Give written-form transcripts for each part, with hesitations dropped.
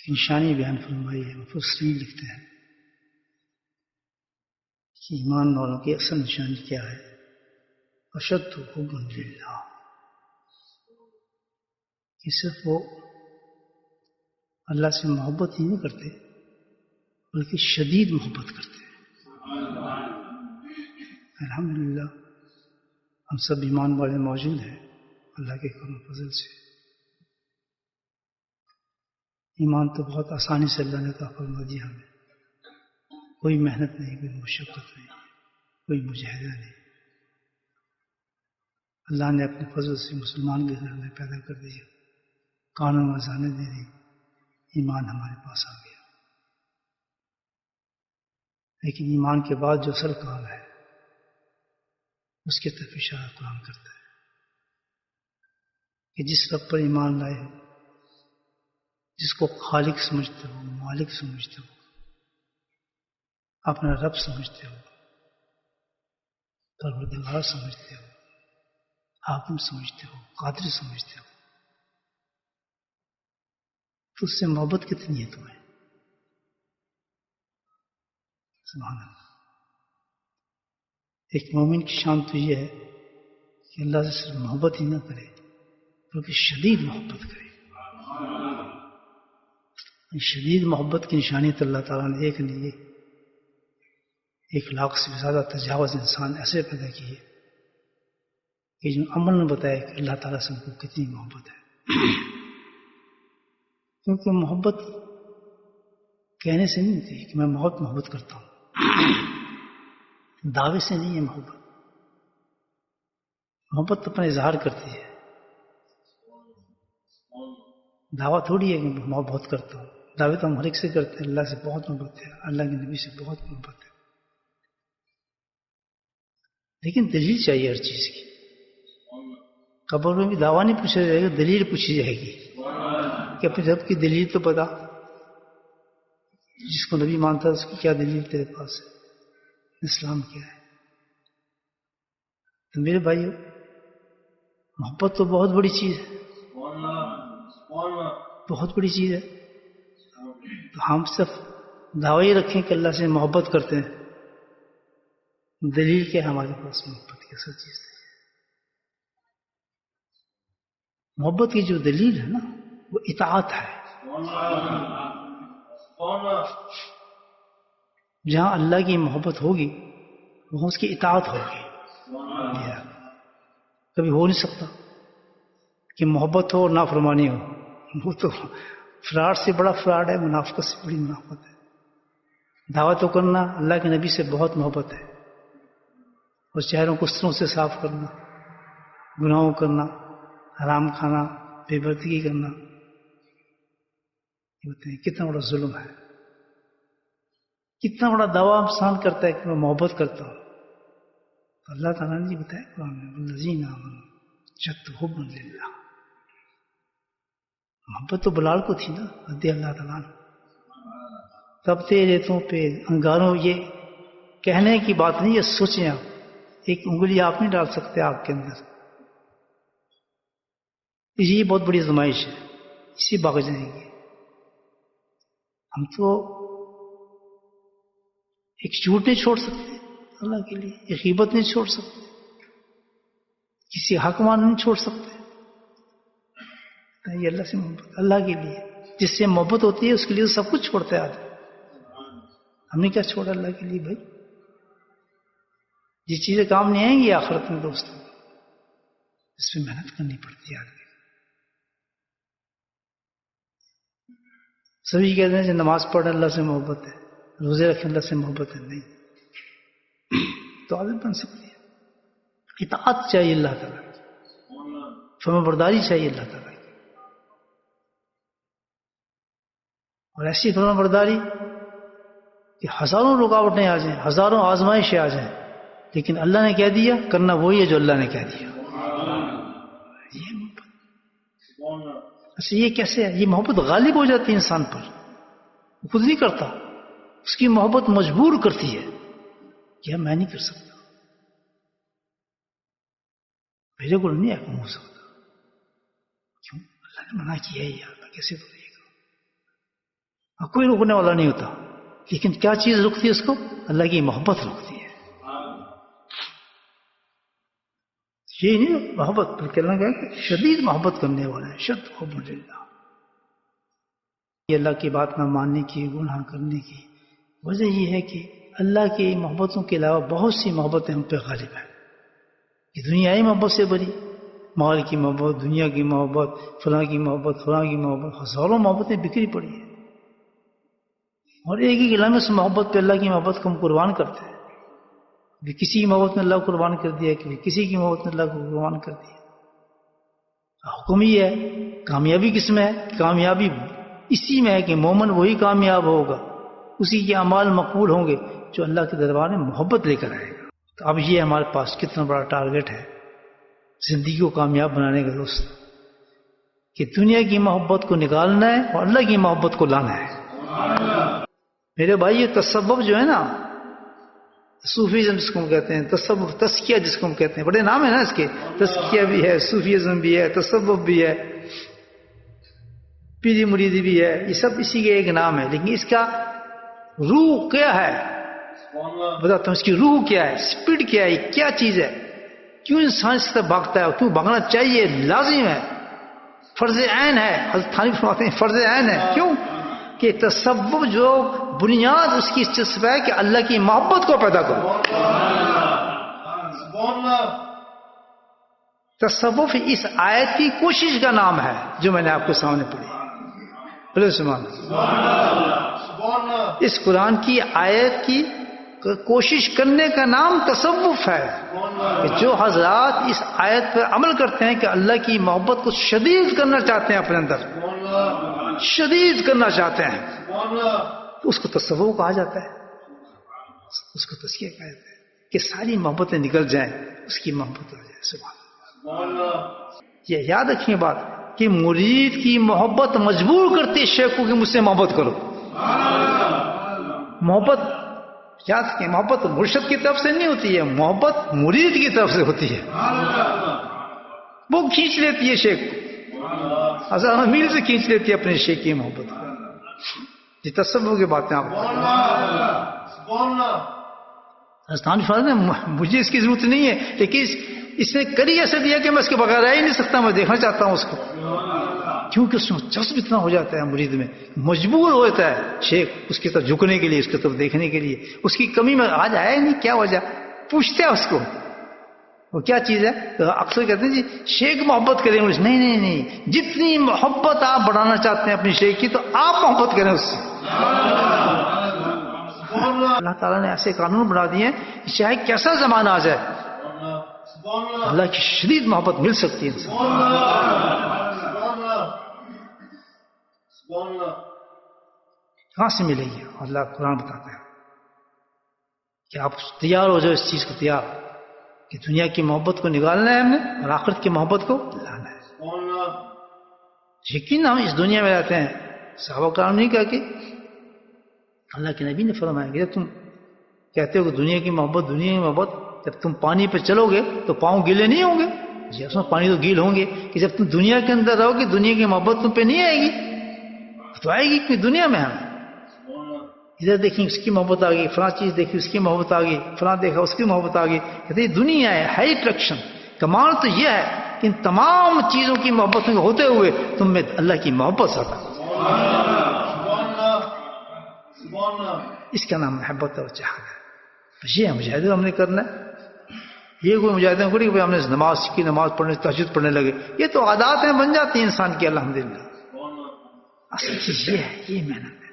نشانی بیان فرمائی ہے. مفسرین لکھتے ہیں کہ ایمان والوں کی اصل نشانی کیا ہے؟ اشد حب للہ، کہ صرف وہ اللہ سے محبت ہی نہیں کرتے بلکہ شدید محبت کرتے ہیں. الحمدللہ ہم سب ایمان والے موجود ہیں اللہ کے کرم و فضل سے. ایمان تو بہت آسانی سے اللہ نے عطا فرما دیا ہمیں. کوئی محنت نہیں، کوئی مشقت نہیں، کوئی مجاہدہ نہیں. اللہ نے اپنے فضل سے مسلمان کے گھر میں پیدا کر دیا، قانون وضانے دے دی، ایمان ہمارے پاس آ گیا. لیکن ایمان کے بعد جو اصل کام ہے اس کی طرف اشارہ قرآن کرتا ہے کہ جس رب پر ایمان لائے ہو، جس کو خالق سمجھتے ہو، مالک سمجھتے ہو، اپنا رب سمجھتے ہو، پروردگار سمجھتے ہو، حاکم سمجھتے ہو، قادر سمجھتے ہو، تو اس سے محبت کتنی ہے تمہیں؟ سبحان اللہ. ایک مومن کی شان تو یہ ہے کہ اللہ سے صرف محبت ہی نہ کرے بلکہ شدید محبت کرے. شدید محبت کی نشانی تو اللہ تعالیٰ نے ایک نہیں 1,00,000 سے زیادہ تجاوز انسان ایسے پیدا کیے کہ جو عمل نے بتایا کہ اللہ تعالیٰ سے ان کو کتنی محبت ہے. کیونکہ محبت کہنے سے نہیں ہوتی کہ میں بہت محبت کرتا ہوں، دعوے سے نہیں ہے محبت. محبت اپنا اظہار کرتی ہے، دعویٰ تھوڑی ہے کہ میں بہت کرتا ہوں. دعوے تو ہم ہر ایک سے کرتے ہیں، اللہ سے بہت محبت ہے، اللہ کے نبی سے بہت محبت ہے. لیکن دلیل چاہیے ہر چیز کی. قبر میں بھی دعویٰ نہیں پوچھا جائے گا، دلیل پوچھی جائے گی کہ اپنے رب کی دلیل تو بتا. جس کو نبی مانتا ہے اس کی کیا دلیل تیرے پاس ہے، اسلام کیا ہے؟ تو میرے بھائیو، محبت تو بہت بڑی چیز ہے، بہت بڑی چیز ہے. تو ہم صرف دعوی رکھیں کہ اللہ سے محبت کرتے ہیں، دلیل کیا ہے ہمارے پاس محبت کی اصل چیز ہے؟ محبت کی جو دلیل ہے نا وہ اطاعت ہے. جہاں اللہ کی محبت ہوگی وہاں اس کی اطاعت ہوگی. کبھی ہو نہیں سکتا کہ محبت ہو اور نافرمانی ہو. وہ تو فراڈ سے بڑا فراڈ ہے، منافقت سے بڑی منافقت ہے. دعوت تو کرنا اللہ کے نبی سے بہت محبت ہے، اور چہروں کو سروں سے صاف کرنا، گناہوں کرنا، حرام کھانا، بے پردگی کرنا، کتنا بڑا ظلم ہے. کتنا بڑا دعویٰ انسان کرتا ہے کہ میں محبت کرتا ہوں. اللہ تعالیٰ نے بتایا قرآن میں والذین آمنوا اشد حبا للہ. محبت تو بلال کو تھی نا رضی اللہ تعالیٰ عنہ. تبتے ریتوں پہ انگاروں، یہ کہنے کی بات نہیں، یہ سوچیں آپ. ایک انگلی آپ نہیں ڈال سکتے آگ کے اندر. یہ بہت بڑی آزمائش ہے، اسی بھاگ جائیں گے. ہم تو ایک جھوٹ نہیں چھوڑ سکتے اللہ کے لیے، ایک غیبت نہیں چھوڑ سکتے، کسی حق مان نہیں چھوڑ سکتے. یہ اللہ سے محبت، اللہ کے لیے جس سے محبت ہوتی ہے اس کے لیے سب کچھ چھوڑتے آدمی. ہم نے کیا چھوڑا اللہ کے لیے بھائی؟ جس چیزیں کام نہیں آئیں گی آخرت میں دوستوں، اس پہ محنت کرنی پڑتی ہے آدمی. سبھی کہتے ہیں کہ نماز پڑھنے اللہ سے محبت ہے، روزے رکھیں اللہ سے محبت ہے. نہیں، تو عادت بن سکتی ہے. اطاعت چاہیے اللہ تعالیٰ کی، فرما برداری چاہیے اللہ تعالیٰ کی. اور ایسی فرما برداری کہ ہزاروں رکاوٹیں آ جائیں، ہزاروں آزمائشیں آ جائیں، لیکن اللہ نے کہہ دیا کرنا وہی ہے جو اللہ نے کہہ دیا. یہ محبت. اچھا یہ کیسے ہے؟ یہ محبت غالب ہو جاتی ہے انسان پر، وہ خود نہیں کرتا، اس کی محبت مجبور کرتی ہے کہ میں نہیں کر سکتا، میرے کو نہیں حکم ہو سکتا. کیوں؟ اللہ نے منع کیا ہے یار، میں کیسے کروں؟ کوئی رکنے والا نہیں ہوتا. لیکن کیا چیز رکتی ہے اس کو؟ اللہ کی محبت رکتی ہے. یہ نہیں محبت بلکہ اللہ کہ شدید محبت کرنے والا ہے. شد حب للہ. یہ اللہ کی بات نہ ماننے کی، گناہ کرنے کی وجہ یہ ہے کہ اللہ کی محبتوں کے علاوہ بہت سی محبتیں ہم پہ غالب ہیں. یہ دنیائی محبت سے بری، مال کی محبت، دنیا کی محبت، فلاں کی محبت، فلاں کی محبت، ہزاروں محبتیں بکھری پڑی ہیں. اور ایک ہی لمحے اس محبت پہ اللہ کی محبت کو ہم قربان کرتے ہیں. کبھی کسی کی محبت میں اللہ کو قربان کر دیا، کبھی کسی کی محبت میں اللہ کو قربان کر دیا. حکم ہی ہے. کامیابی کس میں ہے؟ کامیابی اسی میں ہے کہ مومن وہی کامیاب ہوگا، اسی کے اعمال مقبول ہوں گے جو اللہ کے دربار میں محبت لے کر آئے گا. تو اب یہ ہمارے پاس کتنا بڑا ٹارگٹ ہے زندگی کو کامیاب بنانے کا دوست، کہ دنیا کی محبت کو نکالنا ہے اور اللہ کی محبت کو لانا ہے. میرے بھائی یہ تصوف جو ہے نا، صوفیزم جس کو ہم کہتے ہیں، تصوف، تزکیہ جس کو ہم کہتے ہیں، بڑے نام ہیں نا اس کے. تزکیہ بھی ہے، صوفیزم بھی ہے، تصوف بھی ہے، پیری مریدی بھی ہے. یہ سب اسی کے ایک نام ہے. لیکن اس کا روح کیا ہے بتاتا ہوں. اس کی روح کیا ہے، اسپرٹ کیا ہے، کیا چیز ہے، کیوں انسان اس طرح بھاگتا ہے، کیوں بھاگنا چاہیے، لازم ہے، فرض عین ہے. حضرت تھانوی فرماتے ہیں فرض عین ہے. کیوں کہ تصوف جو بنیاد اس کی اس چیز پہ ہے کہ اللہ کی محبت کو پیدا کرو. تصوف اس آیت کی کوشش کا نام ہے جو میں نے آپ کے سامنے پڑھی. اس قرآن کی آیت کی کوشش کرنے کا نام تصوف ہے. کہ جو حضرات اس آیت پر عمل کرتے ہیں کہ اللہ کی محبت کو شدید کرنا چاہتے ہیں، اپنے اندر شدید کرنا چاہتے ہیں، اس کو تصوف کہا جاتا ہے، اس کو تزکیہ کہا جاتا ہے. کہ ساری محبتیں نکل جائیں، اس کی محبت آ جائے. سبحان اللہ. یہ یاد رکھیں بات کہ مرید کی محبت مجبور کرتی ہے شیخ کو کہ مجھ سے محبت کرو. محبت یاد رکھیں، محبت مرشد کی طرف سے نہیں ہوتی ہے، محبت مرید کی طرف سے ہوتی ہے. وہ کھینچ لیتی ہے شیخ کو، ہزاروں میل سے کھینچ لیتی ہے اپنے شیخ کی محبت کو. یہ تصوف کی باتیں آپ مجھے اس کی ضرورت نہیں ہے، لیکن اس نے کری ایسے دیا کہ میں اس کے بغیر رہ ہی نہیں سکتا، میں دیکھنا چاہتا ہوں اس کو. کیونکہ اس میں جذب اتنا ہو جاتا ہے مرید میں، مجبور ہوتا ہے شیخ اس کی طرف جھکنے کے لیے، اس کی طرف دیکھنے کے لیے. اس کی کمی میں آج آیا نہیں، کیا وجہ؟ پوچھتے ہیں اس کو وہ کیا چیز ہے. اکثر کہتے ہیں جی شیخ محبت کریں. نہیں نہیں نہیں، جتنی محبت آپ بڑھانا چاہتے ہیں اپنی شیخ کی تو آپ محبت کریں اس سے. اللہ تعالیٰ نے ایسے قانون بنا دیے ہیں کہ چاہے کیسا زمانہ آ جائے اللہ کی شدید محبت مل سکتی ہے انسان. کہاں سے ملے گی؟ اللہ قرآن بتاتا ہے کہ آپ تیار ہو جاؤ اس چیز کو، تیار کہ دنیا کی محبت کو نکالنا ہے ہم نے اور آخرت کی محبت کو لانا ہے. یقین ہم اس دنیا میں رہتے ہیں. صحابہ کرام نہیں کہا کہ اللہ کے نبی نے فرمایا کہ جب تم کہتے ہو کہ دنیا کی محبت، دنیا کی محبت، جب تم پانی پہ چلو گے تو پاؤں گیلے نہیں ہوں گے. جی اس میں پانی تو گیل ہوں گے. کہ جب تم دنیا کے اندر رہو گے دنیا کی محبت تم پہ نہیں آئے گی. تو آئے گی کہ دنیا میں ہم ادھر دیکھیں اس کی محبت آ گئی، فلاں چیز دیکھی اس کی محبت آ گئی، فلاں دیکھا اس کی محبت آ گئی. کہتے یہ دنیا ہے، ہائی اٹریکشن. کمال تو یہ ہے کہ ان تمام چیزوں کی محبت میں ہوتے ہوئے تم میں اللہ کی محبت آتا. اس کا نام محبت اور چاہت ہے. یہ مجاہدے ہم نے کرنا ہے. یہ کوئی مجاہدے میں کہ ہم نے نماز کی، نماز پڑھنے، تہجد پڑھنے لگے، یہ تو عادات ہیں، بن جاتی ہیں انسان کی الحمدللہ. اصل چیز یہ ہے، یہ محنت ہے.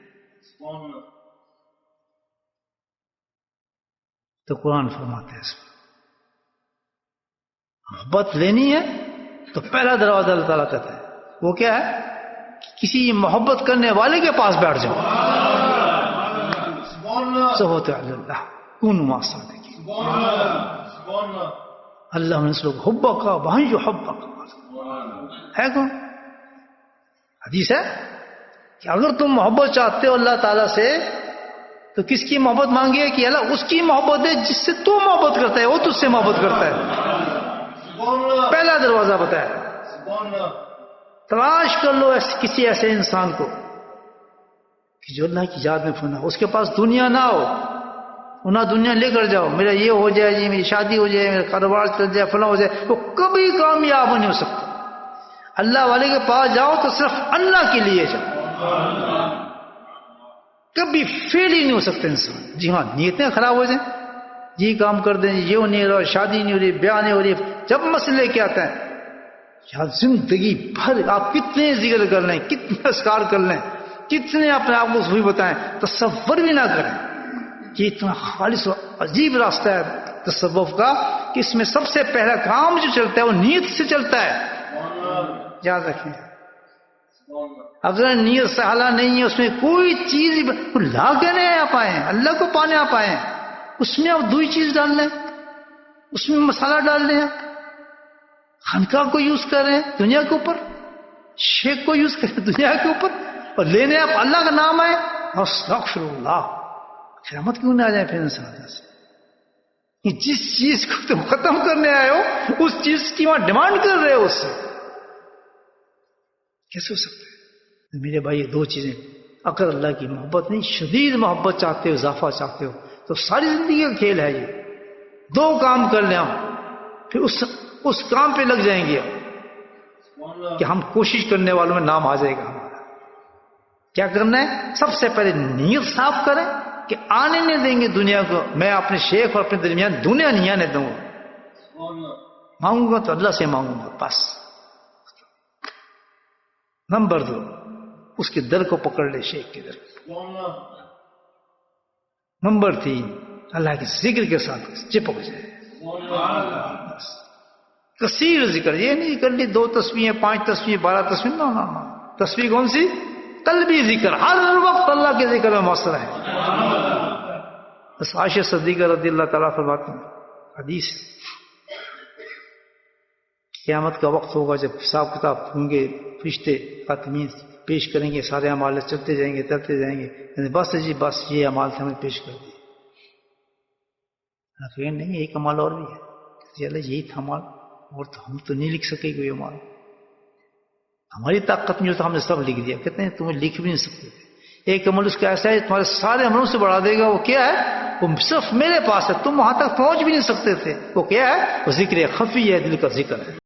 تو قرآن فرماتے ہیں اس میں محبت لینی ہے تو پہلا دروازہ اللہ تعالیٰ کہتا ہے وہ کیا ہے؟ کسی محبت کرنے والے کے پاس بیٹھ جاؤ. صحبت اللہ کون ماسا دیکھیے اللہ نے اس لوگ حبا کا وہاں جو حبا کا ہے کون؟ حدیث ہے کہ اگر تم محبت چاہتے ہو اللہ تعالیٰ سے تو کس کی محبت مانگی ہے؟ کہ اللہ اس کی محبت ہے جس سے تو محبت کرتا ہے، وہ تجھ سے محبت کرتا ہے. پہلا دروازہ بتایا. تلاش کر لو کسی ایسے انسان کو کہ جو اللہ کی یاد میں پھنا، اس کے پاس دنیا نہ ہو، انہیں دنیا لے کر جاؤ، میرا یہ ہو جائے جی، میری شادی ہو جائے، میرا کاروبار چل جائے، فلاں ہو جائے، وہ کبھی کامیاب نہیں ہو سکتا۔ اللہ والے کے پاس جاؤ تو صرف اللہ کے لیے جاؤ، کبھی فیل ہی نہیں ہو سکتا انسان۔ جی ہاں، نیتیں خراب ہو جائیں، یہ کام کر دیں، یہ نہیں ہو رہا، شادی نہیں ہو رہی، بیاہ نہیں ہو رہی، جب مسئلے کیا آتے ہیں، یار زندگی بھر آپ کتنے ذکر کر لیں، کتنے اذکار کر لیں، کتنے اپنے آپ کو صحیح بتائیں، تصور بھی نہ کریں کہ اتنا خالص و عجیب راستہ ہے تصوف کا کہ اس میں سب سے پہلا کام جو چلتا ہے وہ نیت سے چلتا ہے۔ یاد رکھیں، اگر نیت صالحہ نہیں ہے، اس میں کوئی چیز لا کے نہیں آ پائے، اللہ کو پانے آ پائے، اس میں آپ دوئی چیز ڈال لیں، اس میں مسالہ ڈال لیں، خانقاہ کو یوز کر رہے ہیں دنیا کے اوپر، شیخ کو یوز کر رہے ہیں دنیا کے اوپر، اور لینے آپ اللہ کا نام آئے، استغفر اللہ، قیامت کیوں نہ آ جائے پھر انسان سے کہ جس چیز کو تم ختم کرنے آئے ہو اس چیز کی وہاں ڈیمانڈ کر رہے ہو، اس سے کیسے ہو سکتا ہے؟ میرے بھائی دو چیزیں، اگر اللہ کی محبت نہیں، شدید محبت چاہتے ہو، اضافہ چاہتے ہو، تو ساری زندگی کا کھیل ہے یہ، دو کام کر لیں ہم، پھر اس کام پہ لگ جائیں گے کہ ہم کوشش کرنے والوں میں نام آ جائے گا ہمارا۔ کیا کرنا ہے؟ سب سے پہلے نیت صاف کریں کہ آنے نہیں دیں گے دنیا کو، میں اپنے شیخ اور اپنے درمیان دنیا نہیں آنے دوں گا، مانگوں گا تو اللہ سے مانگوں گا بس۔ نمبر 2، اس کے در کو پکڑ لے، شیخ کے در کو۔ نمبر 3، اللہ کے ذکر کے ساتھ چپک جائے، بس کثیر ذکر، یہ نہیں کر لی 2 تسبیحیں 5 تسبیحیں 12 تسبیحیں، نہ تسبیح کون سی؟ قلبی ذکر، ہر وقت اللہ کے ذکر میں مست رہے۔ بس عائشہ صدیقہ رضی اللہ تعالیٰ فرماتی ہیں، حدیث، قیامت کا وقت ہوگا جب حساب کتاب ہوں گے، فرشتے خاتمین پیش کریں گے، سارے اعمال چلتے جائیں گے، چلتے جائیں گے، بس جی بس یہ اعمال سے ہمیں پیش کر دیے، نہیں ایک عمل اور بھی ہے، اللہ یہی تھا عمل، اور تو ہم تو نہیں لکھ سکے کوئی عمل، ہماری طاقت میں جو تھا ہم نے سب لکھ دیا، کہتے ہیں تمہیں لکھ بھی نہیں سکتے تھے، ایک عمل اس کا ایسا ہے تمہارے سارے عملوں سے بڑھا دے گا، وہ کیا ہے؟ وہ صرف میرے پاس ہے، تم وہاں تک پہنچ بھی نہیں سکتے تھے، وہ کیا ہے؟ وہ ذکر خفی ہے، دل کا ذکر ہے۔